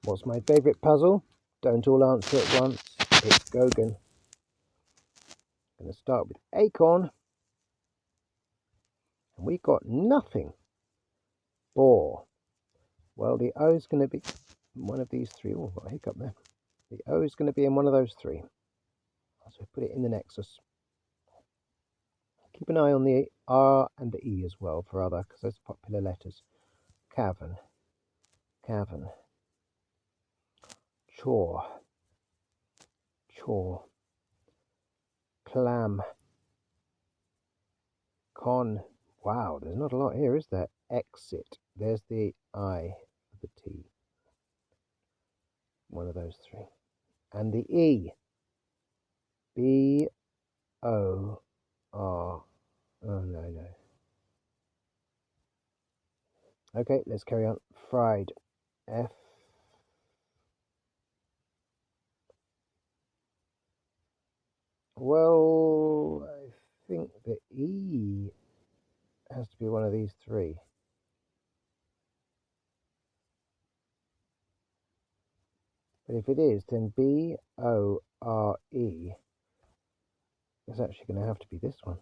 What's my favourite puzzle? Don't all answer at once. It's Gogen. I'm going to start with acorn. And we got nothing. Boar. Well, the O is going to be one of these three. Oh, got a hiccup there. The O is going to be in one of those three. So put it in the nexus. Keep an eye on the R and the E as well for other, because those are popular letters. Cavern. Cavern. Chore. Chore. Clam. Con. Wow, there's not a lot here, is there? Exit. There's the I, the T. One of those three. And the E. B O R. Oh, no. Okay, let's carry on. Fried. F. Well, I think the E has to be one of these three. But if it is, then B-O-R-E is actually going to have to be this one.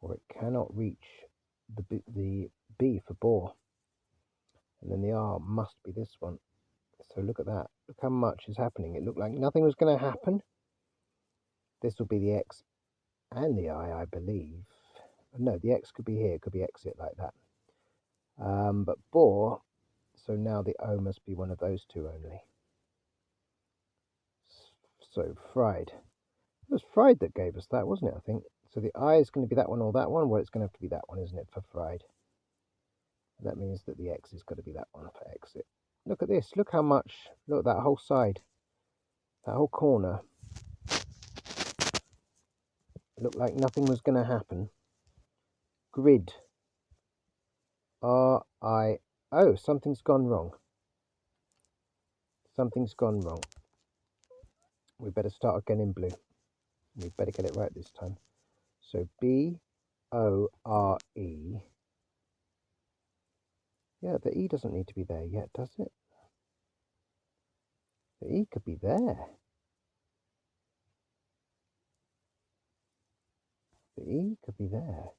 Or it cannot reach the B for boar. And then the R must be this one. So look at that. Look how much is happening. It looked like nothing was going to happen. This will be the X and the I believe. No, the X could be here. It could be exit like that. But boar, so now the O must be one of those two only. So fried. It was fried that gave us that, wasn't it, I think? So the I is going to be that one or that one. Well, it's going to have to be that one, isn't it, for fried? And that means that the X is going to be that one for exit. Look at this. Look how much. Look at that whole side. That whole corner. It looked like nothing was going to happen. Grid. R-I-O. Something's gone wrong. Something's gone wrong. We better start again in blue. We better get it right this time. So B-O-R-E. Yeah, the E doesn't need to be there yet, does it? The E could be there. The E could be there.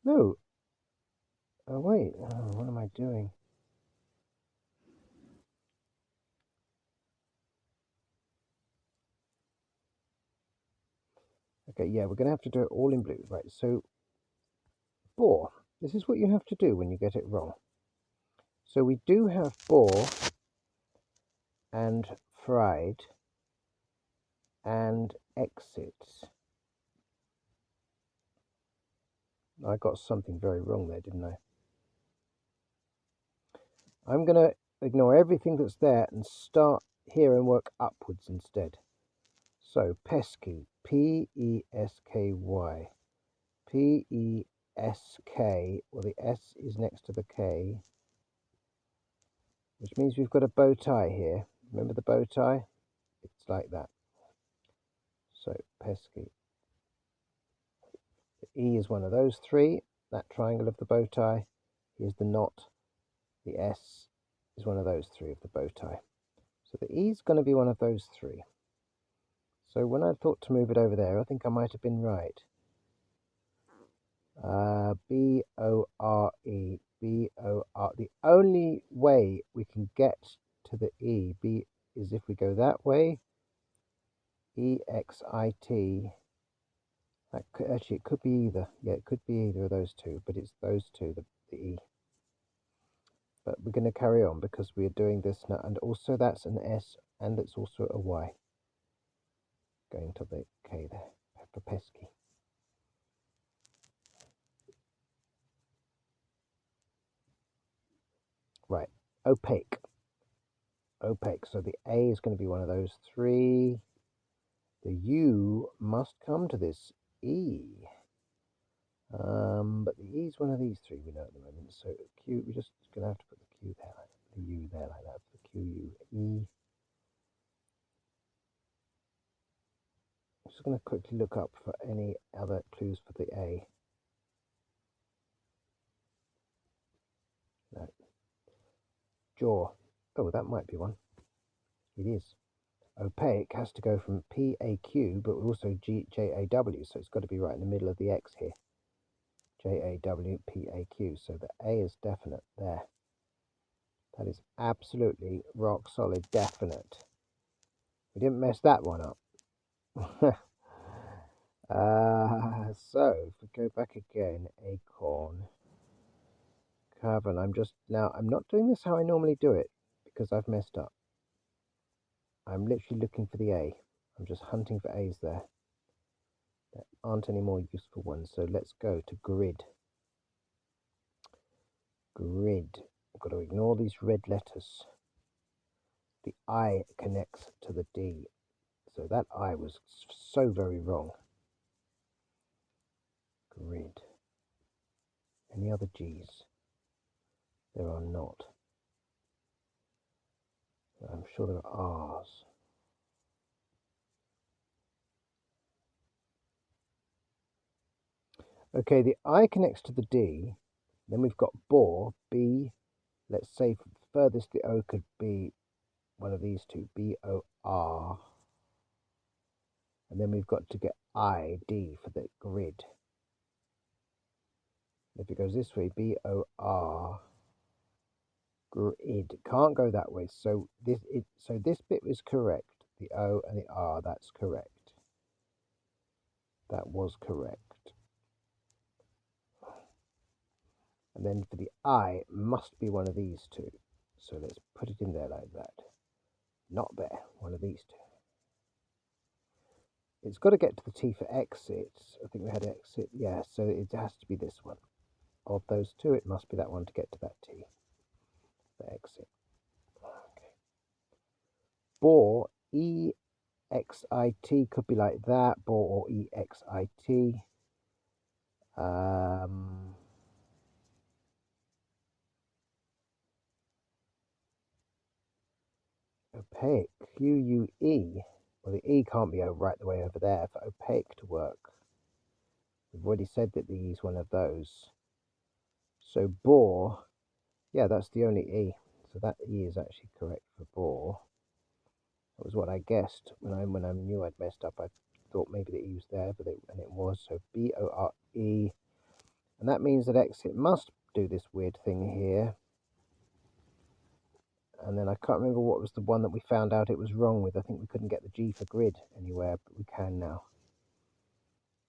No. Oh, wait. Oh, what am I doing? Okay, yeah, we're going to have to do it all in blue. Right, so boar. This is what you have to do when you get it wrong. So we do have boar and fried and exit. I got something very wrong there, didn't I? I'm going to ignore everything that's there and start here and work upwards instead. So pesky, P-E-S-K-Y, P-E-S-K, well the S is next to the K, which means we've got a bow tie here. Remember the bow tie? It's like that. So pesky. The E is one of those three, that triangle of the bow tie. Here's the knot. The S is one of those three of the bow tie. So the E is going to be one of those three. So when I thought to move it over there, I think I might have been right. B-O-R-E, B-O-R. The only way we can get to the E, B, is if we go that way. E-X-I-T. Actually, it could be either. Yeah, it could be either of those two, but it's those two, the E. But we're going to carry on because we are doing this now. And also that's an S, and it's also a Y. Going to the K there, for pesky. Right, opaque. Opaque. So the A is going to be one of those three. The U must come to this E. But the E is one of these three we know at the moment. So Q, we're just going to have to put the Q there, the U there like that. The Q, U, E. just going to quickly look up for any other clues for the A. No. Jaw. Oh, that might be one. It is. Opaque has to go from PAQ, but also JAW, so it's got to be right in the middle of the X here. JAW, PAQ. So the A is definite there. That is absolutely rock solid definite. We didn't mess that one up. So if we go back again, acorn, cavern. I'm not doing this how I normally do it because I've messed up. I'm literally looking for the A. I'm just hunting for A's there. There aren't any more useful ones, so let's go to grid. Grid. I've got to ignore these red letters. The I connects to the D. So that I was so very wrong. Grid. Any other G's? There are not. I'm sure there are R's. Okay, the I connects to the D. Then we've got bore, B. Let's say furthest the O could be one of these two, B-O-R. And then we've got to get I-D for the grid. If it goes this way, B-O-R, grid. Can't go that way. So this bit was correct. The O and the R, that's correct. That was correct. And then for the I, must be one of these two. So let's put it in there like that. Not there, one of these two. It's got to get to the T for exit. I think we had exit. Yeah, so it has to be this one. Of those two, it must be that one to get to that T for exit. Okay. Bore, E-X-I-T could be like that. Bore or E-X-I-T. Opaque, Q-U-E. Well, the E can't be right the way over there for opaque to work. We've already said that the E is one of those. So bore, yeah, that's the only E. So that E is actually correct for bore. That was what I guessed when I knew I'd messed up. I thought maybe the E was there, and it was. So B-O-R-E, and that means that exit must do this weird thing here. And then I can't remember what was the one that we found out it was wrong with. I think we couldn't get the G for grid anywhere, but we can now.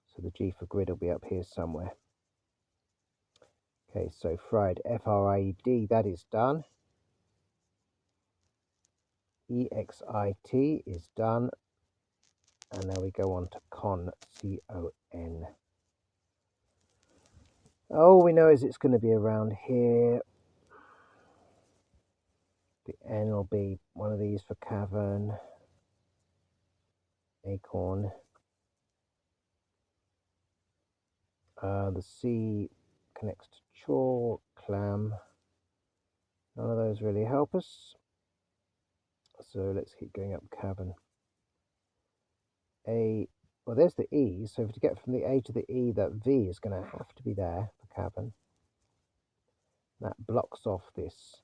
So the G for grid will be up here somewhere. Okay, so fried, F-R-I-E-D, that is done. E-X-I-T is done. And now we go on to con, C-O-N. All we know is it's going to be around here. The N will be one of these for cavern, acorn. The C connects to chaw, clam. None of those really help us. So let's keep going up cavern. A, well, there's the E. So to get from the A to the E, that V is going to have to be there for cavern. That blocks off this.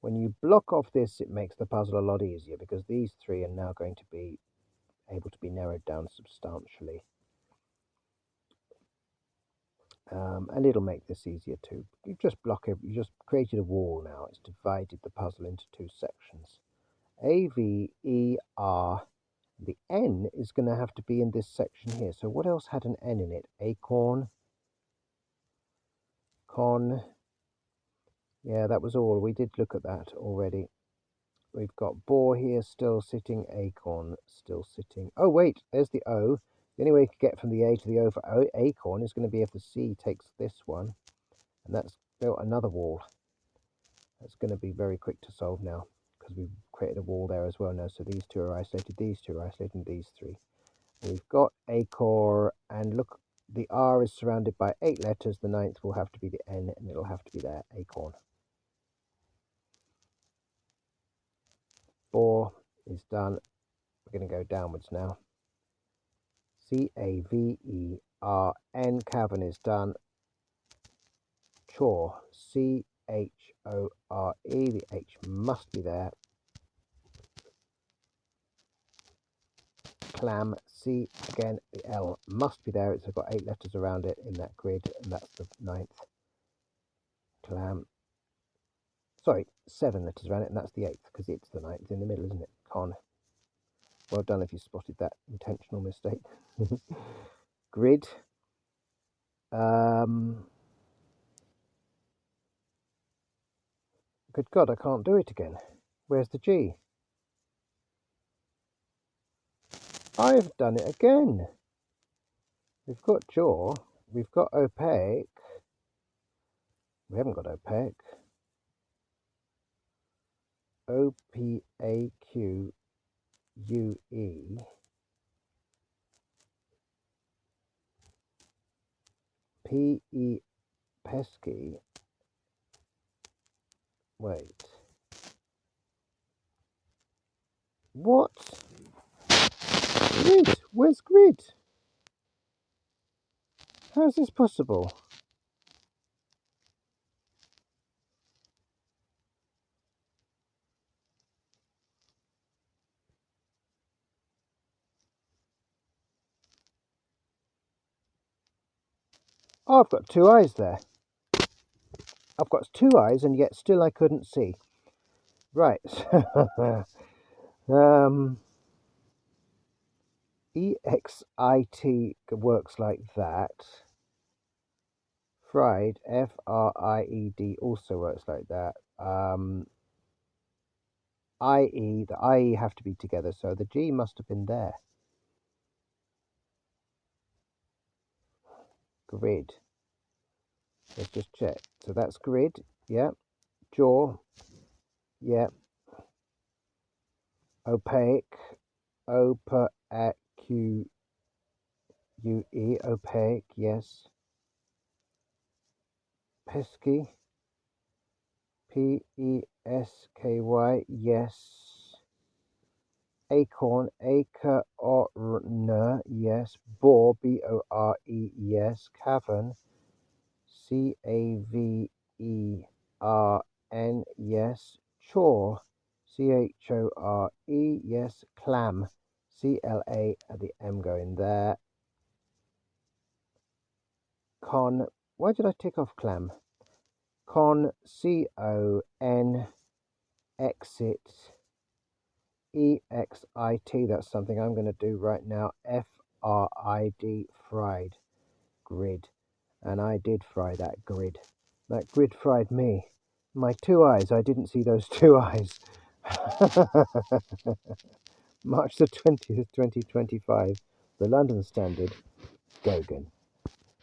When you block off this, it makes the puzzle a lot easier because these three are now going to be able to be narrowed down substantially. And it'll make this easier too. You just created a wall now. It's divided the puzzle into two sections. A, V, E, R. The N is going to have to be in this section here. So what else had an N in it? Acorn, con. Yeah, that was all. We did look at that already. We've got bore here still sitting, acorn still sitting. Oh, wait, there's the O. The only way you could get from the A to the O for acorn is going to be if the C takes this one. And that's built another wall. That's going to be very quick to solve now because we've created a wall there as well now. So these two are isolated, these two are isolated, and these three. We've got acorn, and look, the R is surrounded by 8 letters. The 9th will have to be the N, and it'll have to be there, acorn. Bore is done. We're going to go downwards now. C-A-V-E-R-N. Cavern is done. Chore. C-H-O-R-E. The H must be there. Clam. C again. The L must be there. It's got 8 letters around it in that grid, and that's the 9th. Clam. Sorry, 7 letters around it, and that's the 8th, because it's the 9th in the middle, isn't it? Con. Well done if you spotted that intentional mistake. Grid. Good God, I can't do it again. Where's the G? I've done it again. We've got jaw. We've got opaque. We haven't got opaque. O-P-A-Q-U-E. P-E pesky. Wait. What? Grid? Where's grid? How is this possible? Oh, I've got 2 eyes there. I've got 2 eyes, and yet still I couldn't see. Right. EXIT works like that. Fried, F-R-I-E-D, also works like that. I-E, the I-E have to be together, so the G must have been there. Grid. Let's just check. So that's grid, yeah. Jaw, yeah. Opaque, O-P-A-Q-U-E, opaque, yes. Pesky, P-E-S-K-Y, yes. Acorn, acorn, yes. Bore, B-O-R-E, yes. Cavern, C-A-V-E-R-N, yes. Chore, C-H-O-R-E, yes. Clam, C-L-A, and the M going there. Con, why did I tick off clam? Con, C-O-N, exit, E-X-I-T, that's something I'm going to do right now. F-R-I-D, fried, grid. And I did fry that grid. That grid fried me. My 2 eyes, I didn't see those 2 eyes. March the 20th, 2025, the London Standard, Gogen.